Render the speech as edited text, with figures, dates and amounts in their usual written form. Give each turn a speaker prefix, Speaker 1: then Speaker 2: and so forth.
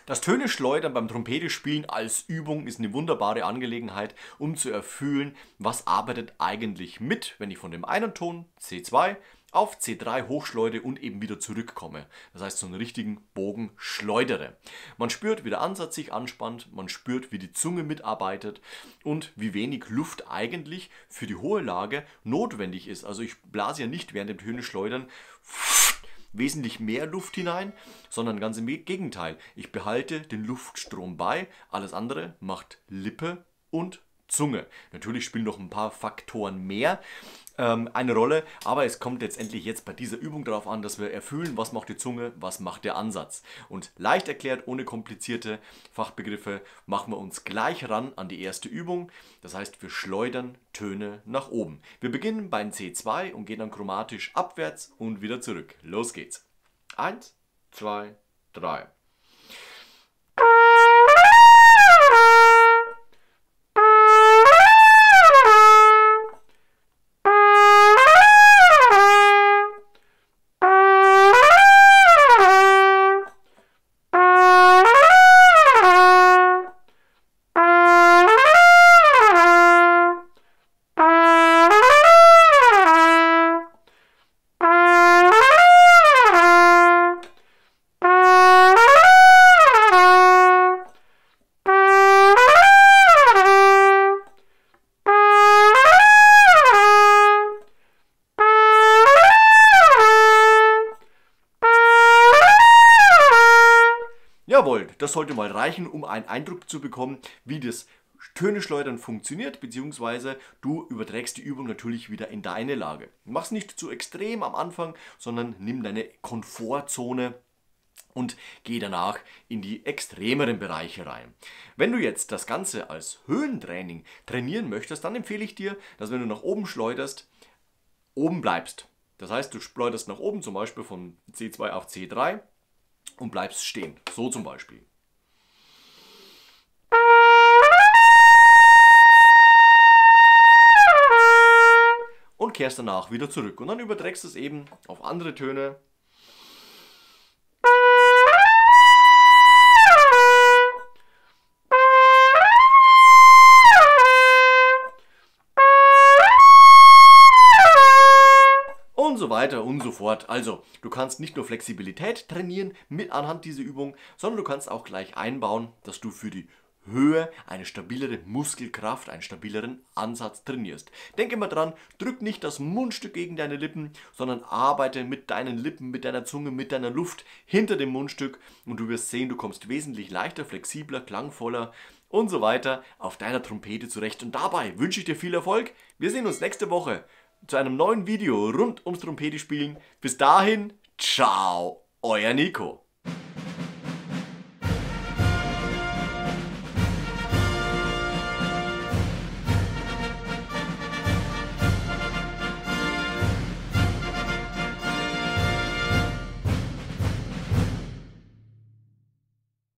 Speaker 1: Das Töne-Schleudern beim Trompetespielen als Übung ist eine wunderbare Angelegenheit, um zu erfühlen, was arbeitet eigentlich mit, wenn ich von dem einen Ton C2 auf C3 hochschleudere und eben wieder zurückkomme. Das heißt, so einen richtigen Bogen schleudere. Man spürt, wie der Ansatz sich anspannt, man spürt, wie die Zunge mitarbeitet und wie wenig Luft eigentlich für die hohe Lage notwendig ist. Also ich blase ja nicht während dem Töne-Schleudern wesentlich mehr Luft hinein, sondern ganz im Gegenteil. Ich behalte den Luftstrom bei, alles andere macht Lippe und Zunge. Natürlich spielen noch ein paar Faktoren mehr eine Rolle, aber es kommt letztendlich jetzt bei dieser Übung darauf an, dass wir erfüllen, was macht die Zunge, was macht der Ansatz. Und leicht erklärt, ohne komplizierte Fachbegriffe, machen wir uns gleich ran an die erste Übung. Das heißt, wir schleudern Töne nach oben. Wir beginnen beim C2 und gehen dann chromatisch abwärts und wieder zurück. Los geht's. 1, 2, 3. Jawohl, das sollte mal reichen, um einen Eindruck zu bekommen, wie das Töne-Schleudern funktioniert, beziehungsweise du überträgst die Übung natürlich wieder in deine Lage. Mach's nicht zu extrem am Anfang, sondern nimm deine Komfortzone und geh danach in die extremeren Bereiche rein. Wenn du jetzt das Ganze als Höhentraining trainieren möchtest, dann empfehle ich dir, dass wenn du nach oben schleuderst, oben bleibst. Das heißt, du schleuderst nach oben, zum Beispiel von C2 auf C3, und bleibst stehen. So zum Beispiel. Und kehrst danach wieder zurück. Und dann überträgst du es eben auf andere Töne. Und so weiter und so fort. Also, du kannst nicht nur Flexibilität trainieren mit anhand dieser Übung, sondern du kannst auch gleich einbauen, dass du für die Höhe eine stabilere Muskelkraft, einen stabileren Ansatz trainierst. Denke immer dran, drück nicht das Mundstück gegen deine Lippen, sondern arbeite mit deinen Lippen, mit deiner Zunge, mit deiner Luft hinter dem Mundstück und du wirst sehen, du kommst wesentlich leichter, flexibler, klangvoller und so weiter auf deiner Trompete zurecht. Und dabei wünsche ich dir viel Erfolg. Wir sehen uns nächste Woche zu einem neuen Video rund ums Trompetespielen. Bis dahin, ciao, euer Nico.